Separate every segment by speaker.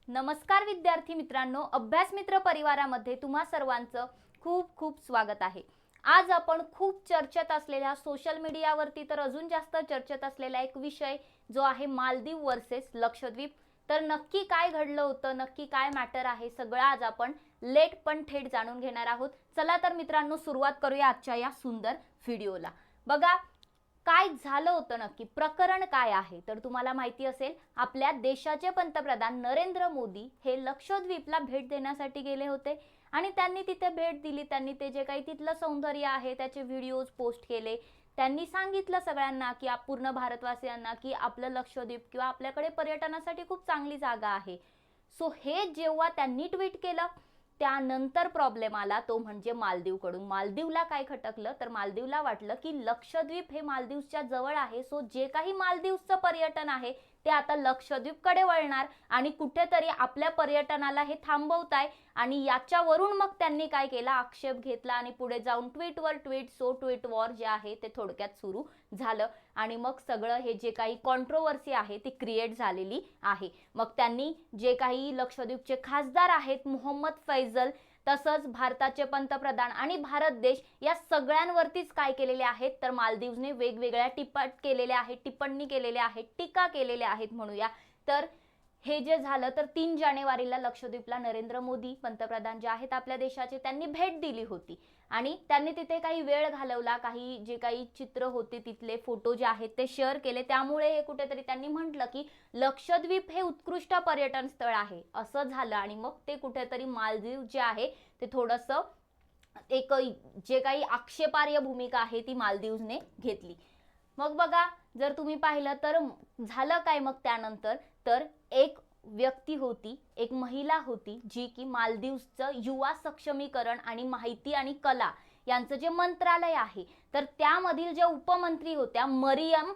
Speaker 1: नमस्कार विद्यार्थी मित्रांनो, अभ्यास मित्र परिवारामध्ये तुम्हा सर्वांचं खूप खूप स्वागत आहे। आज आपण खूप चर्चेत असलेल्या सोशल मीडियावरती तर अजून जास्त चर्चेत असलेला एक विषय जो आहे मालदीव वर्सेस लक्षद्वीप। तर नक्की काय घडलं होतं, नक्की काय मॅटर आहे, सगळं आज आपण लेट पण थेट जाणून घेणार आहोत। चला तर मित्रांनो सुरुवात करूया आजच्या या सुंदर व्हिडिओला। बघा काय झालं होतं, नक्की प्रकरण काय आहे। तर तुम्हाला माहिती असेल आपल्या देशाचे पंतप्रधान नरेंद्र मोदी हे लक्षद्वीपला भेट देण्यासाठी गेले होते आणि त्यांनी तिथे भेट दिली। त्यांनी ते जे काही तिथलं सौंदर्य आहे त्याचे व्हिडिओज पोस्ट केले। त्यांनी सांगितलं सगळ्यांना की पूर्ण भारतवासियांना की आपलं लक्षद्वीप किंवा आपल्याकडे पर्यटनासाठी खूप चांगली जागा आहे। सो हे जेव्हा त्यांनी ट्विट केलं त्यानंतर प्रॉब्लेम आला, तो म्हणजे मालदीवकडून। मालदीवला काय खटकलं तर मालदीवला वाटलं की लक्षद्वीप हे मालदीवच्या जवळ आहे, सो जे काही मालदीवचं पर्यटन आहे ते आता लक्षद्वीपकडे वळणार आणि कुठेतरी आपल्या पर्यटनाला हे थांबवताय। आणि याच्यावरून मग त्यांनी काय केलं, आक्षेप घेतला आणि पुढे जाऊन ट्विटवर ट्विट, सो ट्विट वॉर जे आहे ते थोडक्यात सुरू झालं आणि मग सगळं हे जे काही कॉन्ट्रोवर्सी आहे ती क्रिएट झालेली आहे। मग त्यांनी जे काही लक्षद्वीपचे खासदार आहेत मोहम्मद फैजल, तसंच भारताचे पंतप्रधान आणि भारत देश या सगळ्यांवरतीच काय केलेले आहेत तर मालदीवने वेगवेगळ्या टिप्पणी केलेल्या आहेत, टीका केलेल्या आहेत म्हणूया। तर हे जे झालं तर 3 जानेवारीला लक्षद्वीपला नरेंद्र मोदी पंतप्रधान जे आहेत आपल्या देशाचे त्यांनी भेट दिली होती आणि त्यांनी तिथे काही वेळ घालवला, काही जे काही चित्र होते तिथले फोटो जे आहेत ते शेअर केले। त्यामुळे हे कुठेतरी त्यांनी म्हटलं की लक्षद्वीप हे उत्कृष्ट पर्यटन स्थळ आहे असं झालं आणि मग ते कुठेतरी मालदीव जे आहे ते थोडंसं एक जे काही आक्षेपार्ह भूमिका आहे ती मालदीवने घेतली। मग बघा जर तुम्ही पाहिलं तर झालं काय मग त्यानंतर, तर एक व्यक्ती होती, एक महिला होती जी की मालदीवचं युवा सक्षमीकरण आणि माहिती आणि कला यांचं जे मंत्रालय आहे तर त्यामधील जे उपमंत्री होत्या मरियम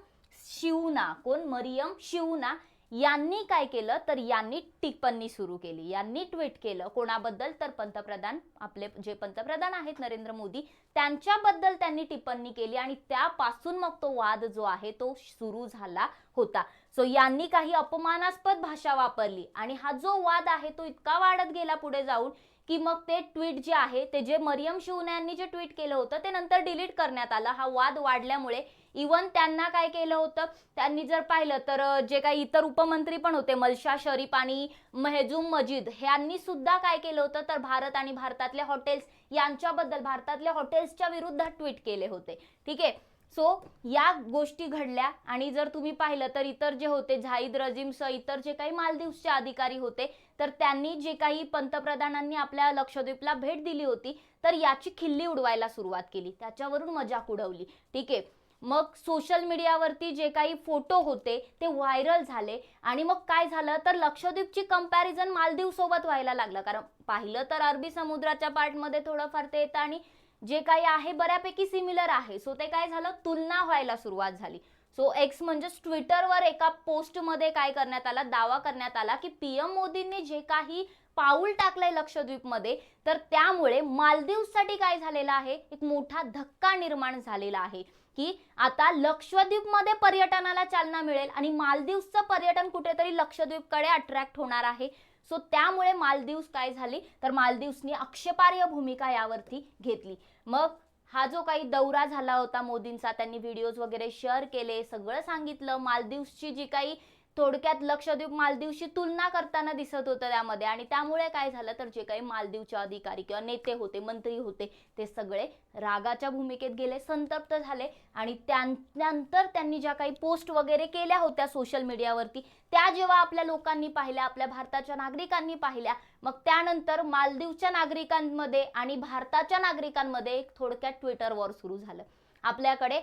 Speaker 1: शिवना यांनी काय केलं तर यांनी टिप्पणी सुरू केली, यांनी ट्विट केलं कोणाबद्दल तर पंतप्रधान, आपले जे पंतप्रधान आहेत नरेंद्र मोदी त्यांच्याबद्दल त्यांनी टिप्पणी केली आणि त्यापासून मग तो वाद जो आहे तो सुरू झाला होता। सो यांनी काही अपमानास्पद भाषा वापरली आणि हा जो वाद आहे तो इतका वाढत गेला पुढे जाऊन की मग ते ट्विट जे आहे ते जे मरियम शिवना यांनी जे ट्विट केलं होतं ते नंतर डिलीट करण्यात आलं। हा वाद वाढल्यामुळे इवन त्यांना काय केलं होतं, त्यांनी जर पाहिलं तर जे काही इतर उपमंत्री पण होते मल्शा शरीफ आणि महजूम मजीद यांनी सुद्धा काय केलं होतं तर भारत आणि भारतातल्या हॉटेल्स यांच्याबद्दल, भारतातल्या हॉटेल्सच्या विरुद्ध ट्विट केले होते। ठीक आहे, सो या गोष्टी घडल्या आणि जर तुम्ही पाहिलं तर इतर जे होते झाहिद रजीमसह इतर जे काही मालदीवचे अधिकारी होते तर त्यांनी जे काही पंतप्रधानांनी आपल्या लक्षद्वीपला भेट दिली होती तर याची खिल्ली उडवायला सुरुवात केली, त्याच्यावरून मजाक उडवली। ठीक आहे, मग सोशल मीडियावरती जे काही फोटो होते ते व्हायरल झाले आणि मग काय झालं तर लक्षद्वीपची कंपॅरिझन मालदीव सोबत व्हायला लागलं, कारण पाहिलं तर अरबी समुद्राच्या पार्टमध्ये थोडंफार ते येतं आणि जे काही आहे बऱ्यापैकी सिमिलर आहे। सो ते काय झालं, तुलना व्हायला सुरुवात झाली। सो एक्स म्हणजे ट्विटरवर एका पोस्टमध्ये काय करण्यात आला, दावा करण्यात आला की पीएम मोदींनी जे काही पाऊल टाकलंय लक्षद्वीपमध्ये तर त्यामुळे मालदीवसाठी काय झालेलं आहे, एक मोठा धक्का निर्माण झालेला आहे की आता लक्षद्वीपमध्ये पर्यटनाला चालना मिळेल आणि मालदीवचं पर्यटन कुठेतरी लक्षद्वीपकडे अट्रॅक्ट होणार आहे। सो त्यामुळे मालदीव काय झाली तर मालदीवनी आक्षेपार्ह भूमिका यावरती घेतली। मग हा जो काही दौरा झाला होता मोदींचा, त्यांनी व्हिडिओज वगैरे शेअर केले, सगळं सांगितलं। मालदीवची जी काही थोडक्यात लक्षद्वीप मालदीवशी तुलना करताना दिसत होतं त्यामध्ये आणि त्यामुळे काय झालं तर जे काही मालदीवचे अधिकारी किंवा नेते होते, मंत्री होते ते सगळे रागाच्या भूमिकेत गेले, संतप्त झाले आणि त्यानंतर त्यांनी ज्या काही पोस्ट वगैरे केल्या होत्या सोशल मीडियावरती त्या जेव्हा आपल्या लोकांनी पाहिल्या, आपल्या भारताच्या नागरिकांनी पाहिल्या, मग त्यानंतर मालदीवच्या नागरिकांमध्ये आणि भारताच्या नागरिकांमध्ये एक थोडक्यात ट्विटर वॉर सुरू झालं। आपल्याकडे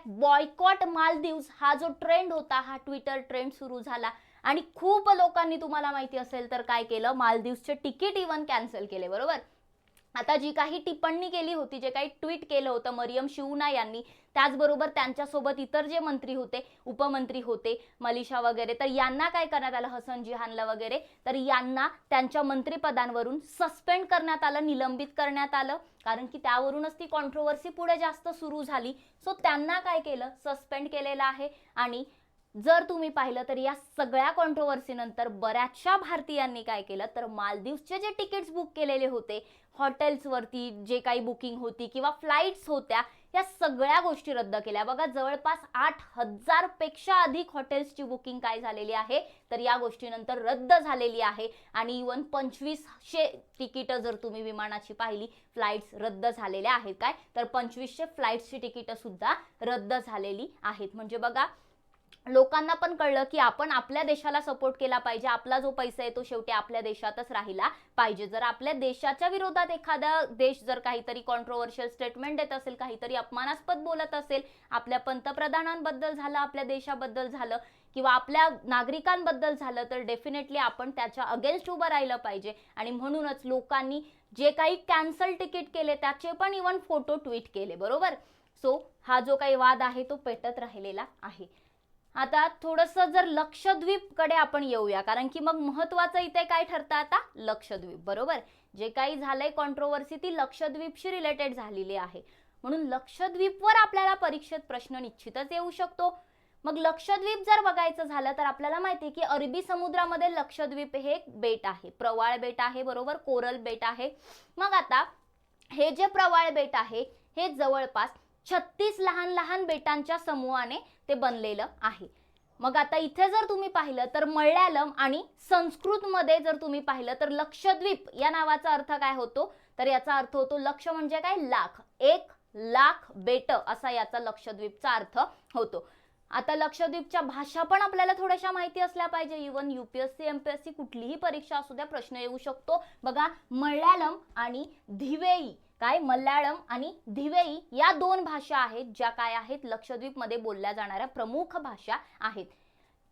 Speaker 1: #बॉयकॉट मालदीव्स हा जो ट्रेंड होता, हा ट्विटर ट्रेंड सुरू झाला आणि खूप लोकांनी तुम्हाला माहिती असेल तर काय केलं, मालदीवचे तिकीट इवन कॅन्सल केले, बरोबर। आता जी काही टिप्पणी केली होती, जे काही ट्विट केलं होतं मरियम शिवना यांनी, त्याचबरोबर त्यांच्यासोबत इतर जे मंत्री होते, उपमंत्री होते मलिशा वगैरे, तर यांना काय करण्यात आलं, हसन जिहानला वगैरे, तर यांना त्यांच्या मंत्रिपदांवरून सस्पेंड करण्यात आलं, निलंबित करण्यात आलं, कारण की त्यावरूनच ती कॉन्ट्रोवर्सी पुढे जास्त सुरू झाली। सो त्यांना काय केलं, सस्पेंड केलेलं आहे आणि जर तुम्ही पाहिलं तर या सगळ्या कॉन्ट्रोवर्सी नंतर बऱ्याचशा भारतीयांनी काय केलं तर मालदीवचे जे तिकीट्स बुक केलेले होते, हॉटेल्सवरती जे काही बुकिंग होती किंवा फ्लाईट्स होत्या, या सगळ्या गोष्टी रद्द केल्या. बघा, जवळपास 8,000 पेक्षा अधिक हॉटेल्सची बुकिंग काय झालेली आहे तर या गोष्टीनंतर रद्द झालेली आहे. आणि इवन 2500 तिकीटं जर तुम्ही विमानाची पाहिली, फ्लाईट्स रद्द झालेल्या आहेत. काय तर 2500 फ्लाईट्सची तिकीटं सुद्धा रद्द झालेली आहेत. म्हणजे बघा, लोकांना पण कळलं की आपण आपल्या देशाला सपोर्ट केला पाहिजे, आपला जो पैसा आहे तो शेवटी आपल्या देशातच राहिला पाहिजे. जर आपल्या देशाच्या विरोधात एखादा देश जर काहीतरी कॉन्ट्रोवर्शियल स्टेटमेंट देत असेल, काहीतरी अपमानास्पद बोलत असेल, आपल्या पंतप्रधानांबद्दल झालं, आपल्या देशाबद्दल झालं किंवा आपल्या नागरिकांबद्दल झालं, तर डेफिनेटली आपण त्याच्या अगेन्स्ट उभं राहिलं पाहिजे. आणि म्हणूनच लोकांनी जे काही कॅन्सल तिकीट केले त्याचे पण इवन फोटो ट्विट केले, बरोबर. सो हा जो काही वाद आहे तो पेटत राहिलेला आहे. आता थोडंसं जर लक्षद्वीप कडे आपण येऊया, कारण की मग महत्वाचं इथे काय ठरतं आता, लक्षद्वीप, बरोबर. जे काही झालंय कॉन्ट्रोवर्सी ती लक्षद्वीपशी रिलेटेड झालेली आहे. म्हणून लक्षद्वीपवर आपल्याला परीक्षेत प्रश्न निश्चितच येऊ शकतो. मग लक्षद्वीप जर बघायचं झालं तर आपल्याला माहिती आहे की अरबी समुद्रामध्ये लक्षद्वीप हे एक बेट आहे, प्रवाळ बेट आहे, बरोबर, कोरल बेट आहे. मग आता हे जे प्रवाळ बेट आहे हे जवळपास 36 लहान लहान बेटांच्या समूहाने ते बनलेलं आहे. मग आता इथे जर तुम्ही पाहिलं तर मल्याळम आणि संस्कृतमध्ये जर तुम्ही पाहिलं तर लक्षद्वीप या नावाचा अर्थ काय होतो तर याचा अर्थ होतो लक्ष म्हणजे काय, लाख, 1,00,000 बेट असा याचा लक्षद्वीपचा अर्थ होतो. आता लक्षद्वीपच्या भाषा पण आपल्याला थोड्याशा माहिती असल्या पाहिजे. इवन UPSC MPSC कुठलीही परीक्षा असू द्या प्रश्न येऊ शकतो. बघा, मल्याळम आणि धिवेई, काय, मल्याळम आणि धिवेई या दोन भाषा आहेत ज्या काय आहेत लक्षद्वीपमध्ये बोलल्या जाणाऱ्या प्रमुख भाषा आहेत.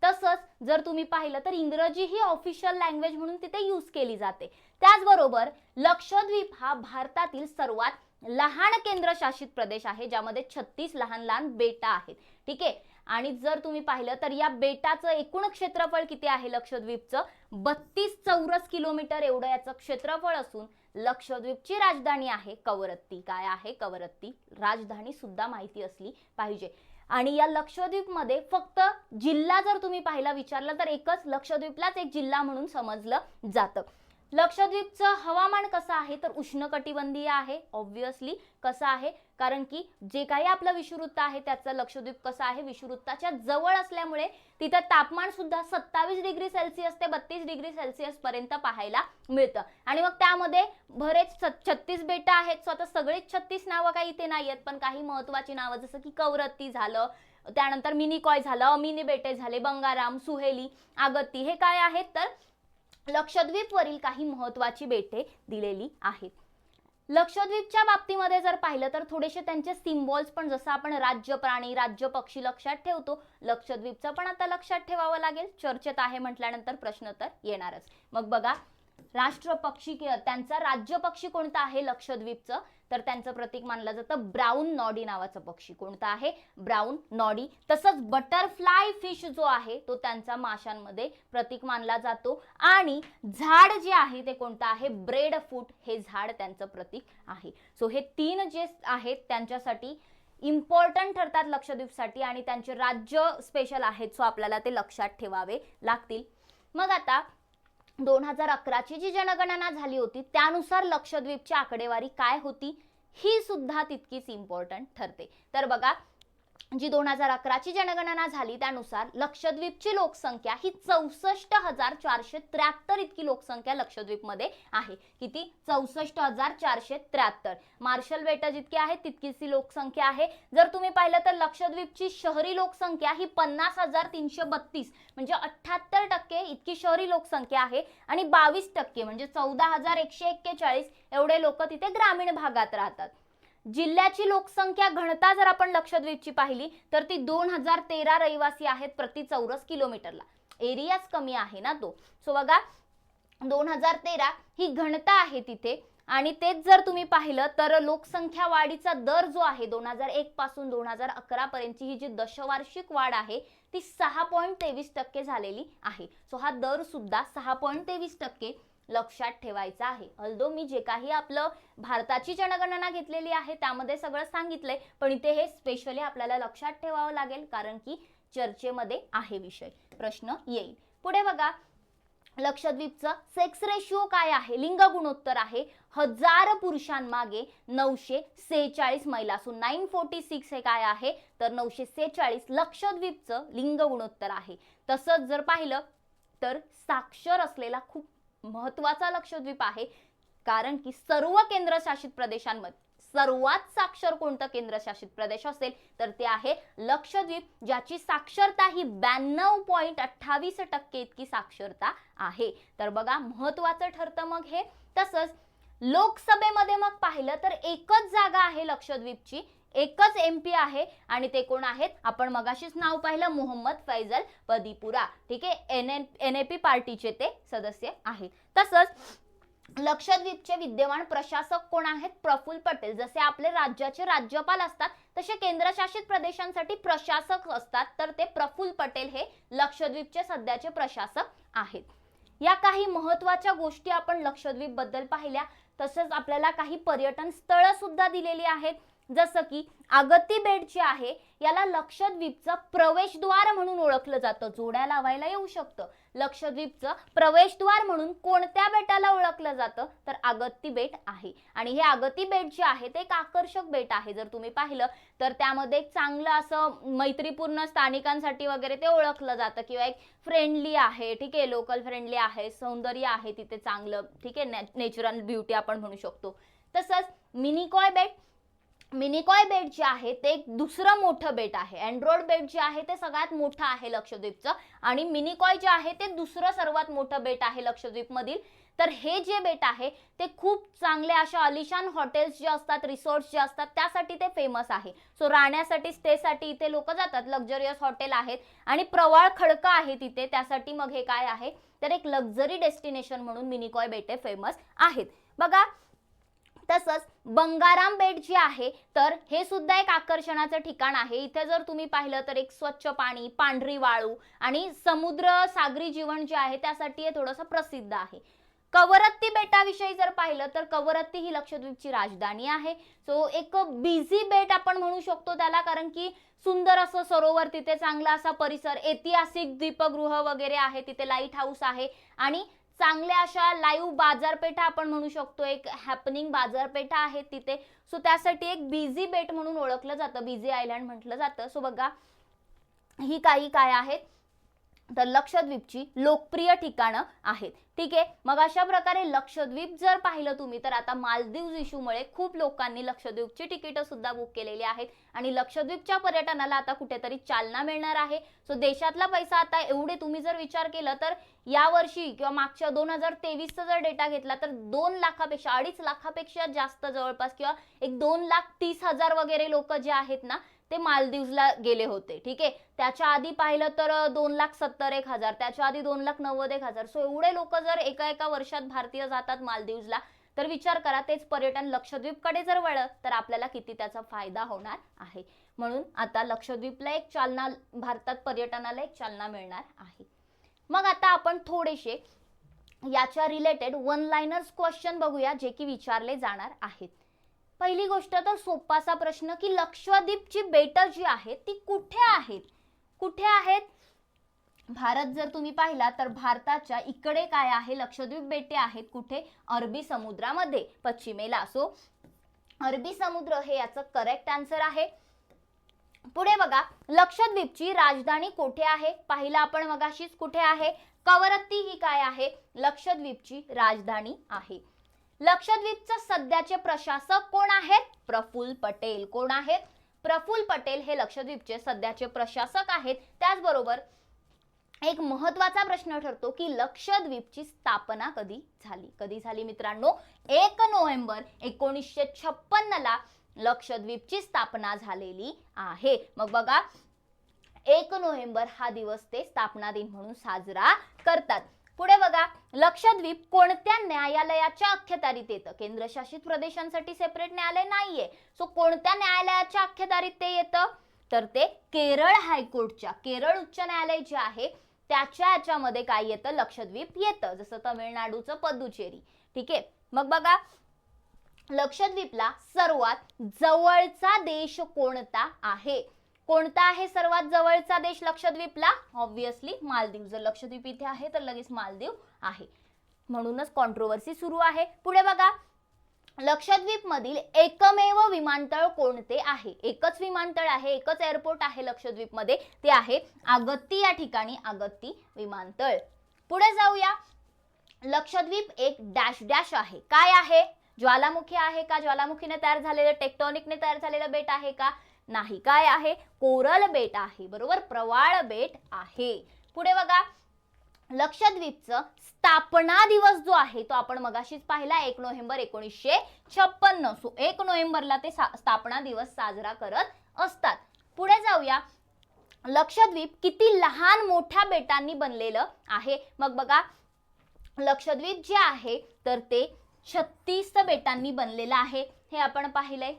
Speaker 1: तसंच जर तुम्ही पाहिलं तर इंग्रजी ही ऑफिशियल लँग्वेज म्हणून तिथे यूज केली जाते. त्याचबरोबर लक्षद्वीप हा भारतातील सर्वात लहान केंद्रशासित प्रदेश आहे ज्यामध्ये 36 लहान लहान बेटा आहेत. ठीक आहे. आणि जर तुम्ही पाहिलं तर या बेटाचं एकूण क्षेत्रफळ किती आहे लक्षद्वीपचं, 32 चौरस किलोमीटर एवढं याचं क्षेत्रफळ असून लक्षद्वीपची राजधानी आहे कवरत्ती. काय आहे, कवरत्ती. राजधानी सुद्धा माहिती असली पाहिजे. आणि या लक्षद्वीपमध्ये फक्त जिल्हा जर तुम्ही पाहिला विचारलं तर एकच, लक्षद्वीपलाच एक जिल्हा म्हणून समजलं जातं. लक्षद्वीपचं हवामान कसं आहे तर उष्णकटिबंधीय आहे. ऑब्व्हियसली कसं आहे, कारण की जे काही आपलं विषुववृत्त आहे त्याचं लक्षद्वीप कसं आहे, विषुववृत्ताच्या जवळ असल्यामुळे तिथं तापमान सुद्धा 27 डिग्री सेल्सिअस ते 32 डिग्री सेल्सिअस पर्यंत पाहायला मिळतं. आणि मग त्यामध्ये बरेच 36 बेट आहेत. स्वतः सगळेच 36 नावं काही इथे नाही आहेत, पण काही महत्वाची नावं जसं की कवरत्ती झालं, त्यानंतर मिनिकॉय झालं, अमिनी बेटे झाले, बंगाराम, सुहेली, आगत्ती, हे काय आहेत तर लक्षद्वीपवरील काही महत्वाची बेटे दिलेली आहेत. लक्षद्वीपच्या बाबतीमध्ये जर पाहिलं तर थोडेसे त्यांचे सिम्बॉल्स पण, जसं आपण राज्य प्राणी, राज्य पक्षी लक्षात ठेवतो, लक्षद्वीपचं पण आता लक्षात ठेवावं लागेल. चर्चेत आहे म्हटल्यानंतर प्रश्न तर येणारच. मग बघा, राष्ट्र पक्षी, त्यांचा राज्य पक्षी कोणता आहे लक्षद्वीपचं तर त्यांचं प्रतीक मानलं जातं ब्राऊन नॉडी नावाचं पक्षी. कोणता आहे, ब्राऊन नॉडी. तसंच बटरफ्लाय फिश जो आहे तो त्यांचा माशांमध्ये प्रतीक मानला जातो. आणि झाड जे आहे ते कोणतं आहे, ब्रेड फूट हे झाड त्यांचं प्रतीक आहे. सो हे 3 जे आहेत त्यांच्यासाठी इम्पॉर्टंट ठरतात लक्षद्वीपसाठी आणि त्यांचे राज्य स्पेशल आहेत. सो आपल्याला ते लक्षात ठेवावे लागतील. मग आता 2011ची जी जनगणना झाली होती त्यानुसार लक्षद्वीपची आकडेवारी काय होती ही सुद्धा तितकीच इम्पॉर्टंट ठरते. तर बघा, जी 2011ची जनगणना झाली त्यानुसार लक्षद्वीपची लोकसंख्या ही 64,473 इतकी लोकसंख्या लक्षद्वीपमध्ये आहे. किती, 64,473. मार्शल बेट जितकी आहेत तितकीच लोकसंख्या आहे. जर तुम्ही पाहिलं तर लक्षद्वीपची शहरी लोकसंख्या ही 50,332 म्हणजे 78% इतकी शहरी लोकसंख्या आहे. आणि 22% म्हणजे 14,141 एवढे लोक तिथे ग्रामीण भागात राहतात. जिल्ह्याची लोकसंख्या घनता जर आपण लक्षद्वीपची पाहिली तर ती 2013 रहिवासी आहेत प्रति चौरस किलोमीटरला. एरियाच कमी आहे ना तो. सो बघा, 2013 ही घनता आहे तिथे. आणि तेच जर तुम्ही पाहिलं तर लोकसंख्या वाढीचा दर जो आहे 2001 पासून 2011 पर्यंतची ही जी दशवार्षिक वाढ आहे ती 6.23% झालेली आहे. सो हा दर सुद्धा 6.23% लक्षात ठेवायचा आहे. अल्दो मी जे काही आपलं भारताची जनगणना घेतलेली आहे त्यामध्ये सगळं सांगितलंय, पण इथे हे स्पेशली आपल्याला लक्षात ठेवावं लागेल कारण की चर्चेमध्ये आहे विषय, प्रश्न येईल. पुढे बघा, लक्षद्वीपचं सेक्स रेशिओ काय आहे, लिंग गुणोत्तर आहे 1000 पुरुषांमागे 946 महिला. सो 946 हे काय आहे तर 946 लक्षद्वीपचं लिंग गुणोत्तर आहे. तसंच जर पाहिलं तर साक्षर असलेला खूप महत्वाचा लक्षद्वीप आहे, कारण की सर्व केंद्रशासित प्रदेशांमध्ये सर्वात साक्षर कोणतं केंद्रशासित प्रदेश असेल तर ते आहे लक्षद्वीप, ज्याची साक्षरता ही 92.28% इतकी साक्षरता आहे. तर बघा महत्वाचं ठरतं मग हे. तसंच लोकसभेमध्ये मग पाहिलं तर एकच जागा आहे लक्षद्वीपची, एकच MP आहे आणि ते कोण आहेत, आपण मगाशीच नाव पाहिलं मोहम्मद फैजल पदीपुरा. ठीक आहे, NAP पार्टीचे ते सदस्य आहेत. तसंच लक्षद्वीपचे विद्यमान प्रशासक कोण आहेत, प्रफुल्ल पटेल. जसे आपले राज्याचे राज्यपाल असतात तसे केंद्रशासित प्रदेशांसाठी प्रशासक असतात, तर ते प्रफुल्ल पटेल हे लक्षद्वीपचे सध्याचे प्रशासक आहेत. या काही महत्त्वाच्या गोष्टी आपण लक्षद्वीप बद्दल पाहिल्या. तसंच आपल्याला काही पर्यटन स्थळ सुद्धा दिलेली आहेत, जसं की अगती बेट जे आहे याला लक्षद्वीपचं प्रवेशद्वार म्हणून ओळखलं जातं. जोड्या लावायला येऊ शकतं. लक्षद्वीपचं प्रवेशद्वार म्हणून कोणत्या बेटाला ओळखलं जातं तर अगती बेट आहे. आणि हे अगती बेट जे आहे ते एक आकर्षक बेट आहे. जर तुम्ही पाहिलं तर त्यामध्ये एक चांगलं असं मैत्रीपूर्ण स्थानिकांसाठी वगैरे ते ओळखलं जातं, किंवा एक फ्रेंडली आहे. ठीक आहे, लोकल फ्रेंडली आहे, सौंदर्य आहे तिथे चांगलं. ठीक आहे, नॅचरल ब्युटी आपण म्हणू शकतो. तसंच मिनिकॉय बेट जे आहे ते एक दुसरं मोठं बेट आहे. एंड्रोड बेट जे आहे ते सगळ्यात मोठं आहे लक्षद्वीपचं, आणि मिनिकॉय जे आहे ते दुसरं सर्वात मोठं बेट आहे लक्षद्वीप मधील. तर हे जे बेट आहे ते खूप चांगले अशा अलिशान हॉटेल्स जे असतात, रिसॉर्ट्स जे असतात त्यासाठी ते फेमस आहे. सो राहण्यासाठी, स्टेसाठी इथे लोक जातात. लक्झरियस हॉटेल आहेत आणि प्रवाळ खडकं आहे तिथे, त्यासाठी मग हे काय आहे तर एक लक्झरी डेस्टिनेशन म्हणून मिनिकॉय बेटे फेमस आहेत. बघा, तसंच बंगाराम बेट जे आहे तर हे सुद्धा एक आकर्षणाचं ठिकाण आहे. इथे जर तुम्ही पाहिलं तर एक स्वच्छ पाणी, पांढरी वाळू आणि समुद्र सागरी जीवन जे आहे त्यासाठी हे थोडंसं प्रसिद्ध आहे. कवरत्ती बेटाविषयी जर पाहिलं तर कवरत्ती ही लक्षद्वीपची राजधानी आहे. सो एक बिझी बेट आपण म्हणू शकतो त्याला, कारण की सुंदर असं सरोवर तिथे, चांगला असा परिसर, ऐतिहासिक दीपगृह वगैरे आहे तिथे, लाईट हाऊस आहे आणि चांगल्या अशा लाईव्ह बाजारपेठा आपण म्हणू शकतो, एक हॅपनिंग बाजारपेठा आहेत तिथे. सो त्यासाठी एक बिझी बेट म्हणून ओळखलं जातं, बिझी आयलँड म्हटलं जातं. सो बघा, ही काही काय आहेत तर लक्षद्वीपची लोकप्रिय ठिकाणं आहेत. ठीक आहे, मग अशा प्रकारे लक्षद्वीप जर पाहिलं तुम्ही तर आता मालदीव इश्यूमुळे खूप लोकांनी लक्षद्वीपची तिकीटं सुद्धा बुक केलेली आहेत आणि लक्षद्वीपच्या पर्यटनाला आता कुठेतरी चालना मिळणार आहे. सो देशातला पैसा आता एवढे तुम्ही जर विचार केला तर या वर्षी किंवा मागच्या 2023चा जर डेटा घेतला तर 2 लाखापेक्षा 2.5 लाखापेक्षा जास्त जवळपास, किंवा एक 2,30,000 वगैरे लोक जे आहेत ना ते मालदीवला गेले होते. ठीक आहे, त्याच्या आधी पाहिलं तर 2,70,000, त्याच्या आधी 2,90,000. सो एवढे लोक जर एका वर्षात भारतीय जातात मालदीवला, तर विचार करा तेच पर्यटन लक्षद्वीपकडे जर वळलं तर आपल्याला किती त्याचा फायदा होणार आहे. म्हणून आता लक्षद्वीपला एक चालना, भारतात पर्यटनाला एक चालना मिळणार आहे. मग आता आपण थोडेसे याच्या रिलेटेड वन लाइनर्स क्वेश्चन बघूया जे की विचारले जाणार आहेत. पहिली गोष्ट तर सोपासा प्रश्न की लक्षद्वीपची बेटं जी आहेत ती कुठे आहेत, कुठे आहेत. भारत जर तुम्ही पाहिला तर भारताच्या इकडे काय आहे, लक्षद्वीप बेटे आहेत कुठे, अरबी समुद्रामध्ये पश्चिमेला. सो अरबी समुद्र हे याचं करेक्ट आन्सर आहे. पुढे बघा, लक्षद्वीपची राजधानी कुठे आहे, पाहिला आपण मगाशीच कुठे आहे, कवरत्ती ही काय आहे, लक्षद्वीपची राजधानी आहे. लक्षद्वीपचे सध्याचे प्रशासक कोण आहेत, प्रफुल्ल पटेल. कोण आहेत, प्रफुल्ल पटेल हे लक्षद्वीपचे सध्याचे प्रशासक आहेत. त्याचबरोबर एक महत्त्वाचा प्रश्न ठरतो की लक्षद्वीपची स्थापना कधी झाली. कधी झाली मित्रांनो, 1 नोव्हेंबर 1956 ला लक्षद्वीपची स्थापना झालेली आहे. मग बघा, 1 नोव्हेंबर हा दिवस ते स्थापना दिन म्हणून साजरा करतात. पुढे बघा, लक्षद्वीप कोणत्या न्यायालयाच्या अखत्यारीत येतं. केंद्रशासित प्रदेशांसाठी सेपरेट न्यायालय नाहीये. सो कोणत्या न्यायालयाच्या अखत्यारीत ते येतं तर ते केरळ हायकोर्टच्या, केरळ उच्च न्यायालय जे आहे त्याच्या याच्यामध्ये काय येतं, लक्षद्वीप येतं. जसं तमिळनाडूचं पदुचेरी. ठीक आहे, मग बघा, लक्षद्वीपला सर्वात जवळचा देश कोणता आहे कोणता आहे सर्वात जवळचा देश लक्षद्वीपला? ऑब्विसली मालदीव. जर लक्षद्वीप इथे आहे तर लगेच मालदीव आहे, म्हणूनच कॉन्ट्रोवर्सी सुरू आहे. पुढे बघा, लक्षद्वीप मधील एकमेव विमानतळ कोणते आहे? एकच विमानतळ आहे, एकच एअरपोर्ट आहे लक्षद्वीप मध्ये, ते आहे अगत्ती या ठिकाणी, अगत्ती विमानतळ. पुढे जाऊया, लक्षद्वीप एक डॅश डॅश आहे. काय आहे? ज्वालामुखी आहे का? ज्वालामुखीने तयार झालेलं, टेक्टॉनिकने तयार झालेलं बेट आहे का? नाही. काय आहे? कोरल बेट आहे. बरोबर, प्रवाळ बेट आहे. पुढे बघा, लक्षद्वीपचं स्थापना दिवस जो आहे तो आपण मगाशीच पाहिला, 1 नोव्हेंबर 1956. सो 1 नोव्हेंबरला ते स्थापना दिवस साजरा करत असतात. पुढे जाऊया, लक्षद्वीप किती लहान मोठ्या बेटांनी बनलेलं आहे? मग बघा, लक्षद्वीप जे आहे तर ते 36 बेटांनी बनलेलं आहे, हे आपण पाहिलंय.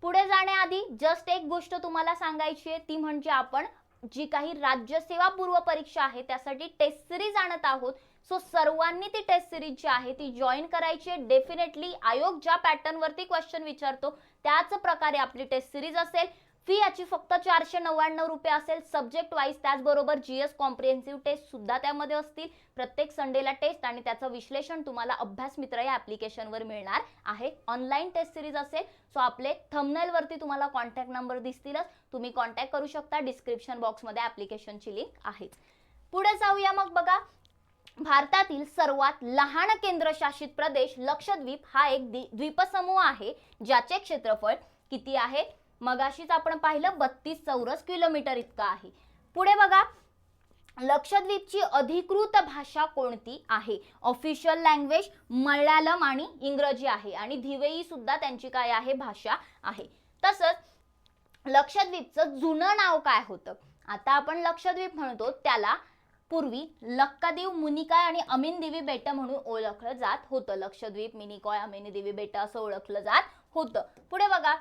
Speaker 1: पुढे जाण्याआधी जस्ट एक गोष्ट तुम्हाला सांगायची आहे, ती म्हणजे आपण जी काही राज्यसेवा पूर्व परीक्षा आहे त्यासाठी टेस्ट सिरीज आणत आहोत. सो सर्वांनी ती टेस्ट सिरीज जी आहे ती जॉईन करायची आहे. डेफिनेटली आयोग ज्या पॅटर्न वरती क्वेश्चन विचारतो त्याच प्रकारे आपली टेस्ट सिरीज असेल. फी याची फक्त 499 रुपये असेल सब्जेक्ट वाईज. त्याचबरोबर जीएस कॉम्प्रिहेन्सिव्ह टेस्ट सुद्धा त्यामध्ये असतील. प्रत्येक संडेला टेस्ट आणि त्याचं विश्लेषण तुम्हाला अभ्यास मित्र या ऍप्लिकेशनवर मिळणार आहे. ऑनलाईन टेस्ट सिरीज असेल. सो आपले थंबनेल वरती तुम्हाला कॉन्टॅक्ट नंबर दिसतीलच, तुम्ही कॉन्टॅक्ट करू शकता. डिस्क्रिप्शन बॉक्समध्ये ऍप्लिकेशनची लिंक आहे. पुढे जाऊया, मग बघा, भारतातील सर्वात लहान केंद्रशासित प्रदेश लक्षद्वीप हा एक द्वीपसमूह आहे, ज्याचे क्षेत्रफळ किती आहे? मगाशीच आपण पाहिलं 32 चौरस किलोमीटर इतका आहे. पुढे बघा, लक्षद्वीपची अधिकृत भाषा कोणती आहे? ऑफिशियल लँग्वेज मल्याळम आणि इंग्रजी आहे, आणि धिवेई सुद्धा त्यांची काय आहे? भाषा आहे. तसंच लक्षद्वीपचं जुनं नाव काय होतं? आता आपण लक्षद्वीप म्हणतो, त्याला पूर्वी लक्कादीव, मुनिकॉय आणि अमीनदिवी बेट म्हणून ओळखलं जात होतं. लक्षद्वीप, मिनिकॉय, अमीनदिवी बेट असं ओळखलं जात होतं. पुढे बघा,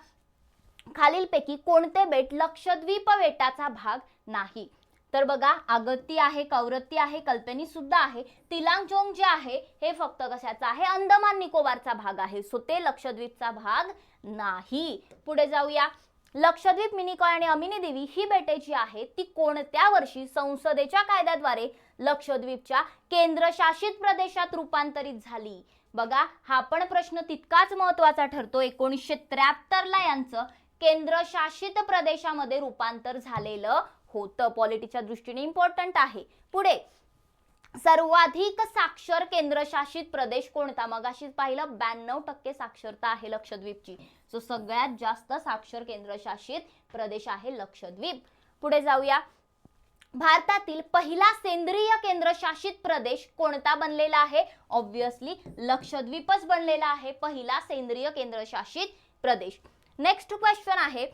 Speaker 1: खालीलपैकी कोणते बेट लक्षद्वीप बेटाचा भाग नाही? तर बघा, अगत्ती आहे, कवरत्ती आहे, कल्पेनी सुद्धा आहे. तिलांगजोंग जे आहे हे फक्त कशाचा आहे? अंदमान निकोबारचा भाग आहे. सो ते लक्षद्वीपचा भाग नाही. पुढे जाऊया, लक्षद्वीप, मिनिकॉय आणि अमीनदिवी ही बेटे जी आहेत ती कोणत्या वर्षी संसदेच्या कायद्याद्वारे लक्षद्वीपच्या केंद्रशासित प्रदेशात रूपांतरित झाली? बघा, हा पण प्रश्न तितकाच महत्त्वाचा ठरतो. 1973 ला यांचं केंद्रशासित प्रदेशामध्ये रूपांतर झालेलं होतं. पॉलिटिक्सच्या दृष्टीने इम्पॉर्टंट आहे. पुढे, सर्वाधिक साक्षर केंद्रशासित प्रदेश कोणता? मगाशीच पाहिलं 92% साक्षरता आहे लक्षद्वीपची. सो सगळ्यात जास्त साक्षर केंद्रशासित प्रदेश आहे लक्षद्वीप. पुढे जाऊया, भारतातील पहिला सेंद्रिय केंद्रशासित प्रदेश कोणता बनलेला आहे? ऑब्विसली लक्षद्वीपच बनलेला आहे पहिला सेंद्रिय केंद्रशासित प्रदेश. नेक्स्ट क्वेश्चन आहे,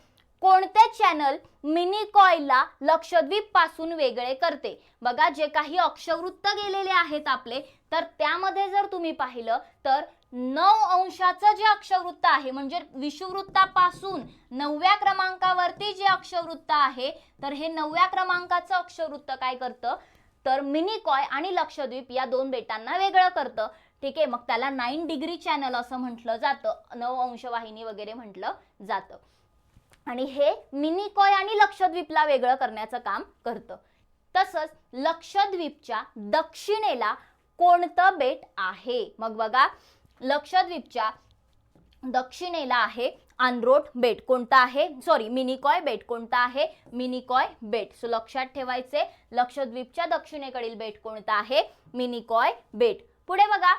Speaker 1: कोणते चॅनल मिनिकॉयला लक्षद्वीप पासून वेगळे करते? बघा, जे काही अक्षवृत्त गेलेले आहेत आपले, तर त्यामध्ये जर तुम्ही पाहिलं तर 9 अंशाचं जे अक्षवृत्त आहे, म्हणजे विषुववृत्तापासून 9व्या क्रमांकावरती जे अक्षवृत्त आहे, तर हे 9व्या क्रमांकाचं अक्षवृत्त काय करतं? तर मिनिकॉय आणि लक्षद्वीप या दोन बेटांना वेगळं करतं. ठीक आहे, मग त्याला 9 डिग्री चॅनल असं म्हटलं जातं, 9 अंश वाहिनी वगैरे म्हटलं जातं. आणि हे मिनिकॉय आणि लक्षद्वीपला वेगळं करण्याचं काम करतं. तसंच लक्षद्वीपच्या दक्षिणेला कोणतं बेट आहे? मग बघा, लक्षद्वीपच्या दक्षिणेला आहे अनरोट बेट. कोणता आहे? सॉरी, मिनिकॉय बेट. कोणता आहे? मिनिकॉय बेट. सो लक्षात ठेवायचे, लक्षद्वीपच्या दक्षिणेकडील बेट कोणता आहे? मिनिकॉय बेट. पुढे बघा,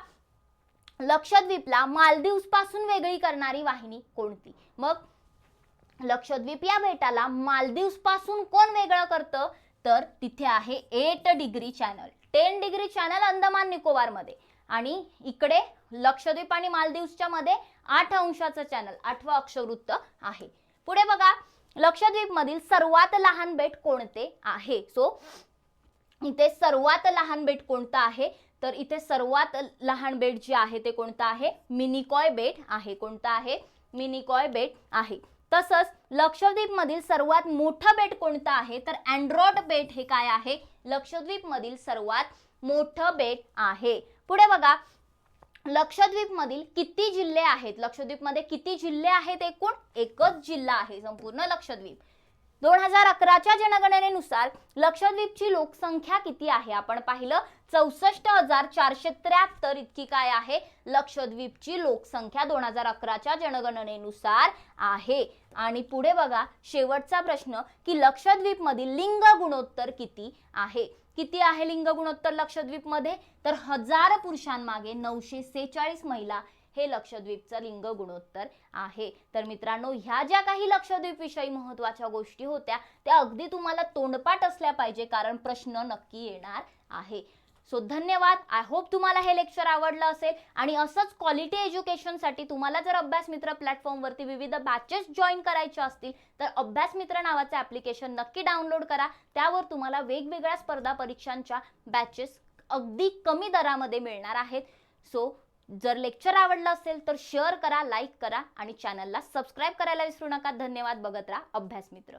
Speaker 1: लक्षद्वीपला मालदीव्स पासून वेगळी करणारी वाहिनी कोणती? मग लक्षद्वीप या बेटाला मालदीव्स पासून कोण वेगळं करतं? तर तिथे आहे 8 degree channel. 10 degree channel Andaman Nicobar मध्ये, आणि इकडे लक्षद्वीप आणि मालदीव्सच्या मध्ये 8 अंशाचं चॅनल, 8वं अक्षवृत्त आहे. पुढे बघा, लक्षद्वीप मधील सर्वात लहान बेट कोणते आहे? सो इथे सर्वात लहान बेट कोणतं आहे? तर इथे सर्वात लहान बेट जे आहे ते कोणतं आहे? मिनिकॉय बेट आहे. कोणतं आहे? मिनिकॉय बेट आहे. तसंच लक्षद्वीप मधील सर्वात मोठं बेट कोणतं आहे? तर अँड्रोट बेट हे काय आहे? लक्षद्वीप मधील सर्वात मोठं बेट आहे. पुढे बघा, लक्षद्वीप मधील किती जिल्हे आहेत? लक्षद्वीप मध्ये किती जिल्हे आहेत? एकूण एकच जिल्हा आहे संपूर्ण लक्षद्वीप. 2011च्या जनगणनेनुसार लक्षद्वीपची लोकसंख्या किती आहे? आपण पाहिलं 64,473 इतकी काय आहे लक्षद्वीपची लोकसंख्या 2011च्या जनगणनेनुसार आहे. आणि पुढे बघा शेवटचा प्रश्न की लक्षद्वीप मधील लिंग गुणोत्तर किती आहे? किती आहे लिंग गुणोत्तर लक्षद्वीप मध्ये? तर 1000 पुरुषांमागे 946 महिला हे लक्षद्वीपचं लिंग गुणोत्तर आहे. तर मित्रांनो, ह्या ज्या काही लक्षद्वीप विषयी महत्त्वाच्या गोष्टी होत्या त्या अगदी तुम्हाला तोंडपाठ असल्या पाहिजे, कारण प्रश्न नक्की येणार आहे. सो धन्यवाद. आय होप तुम्हाला हे लेक्चर आवडलं असेल आणि असंच क्वालिटी एज्युकेशनसाठी तुम्हाला जर अभ्यास मित्र प्लॅटफॉर्मवरती विविध बॅचेस जॉईन करायचे असतील तर अभ्यास मित्र नावाचे ॲप्लिकेशन नक्की डाउनलोड करा. त्यावर तुम्हाला वेगवेगळ्या स्पर्धा परीक्षांच्या बॅचेस अगदी कमी दरामध्ये मिळणार आहेत. सो जर लेक्चर आवडलं असेल तर शेअर करा, लाईक करा आणि चॅनलला सबस्क्राईब करायला विसरू नका. धन्यवाद. बघत राहा अभ्यास मित्र.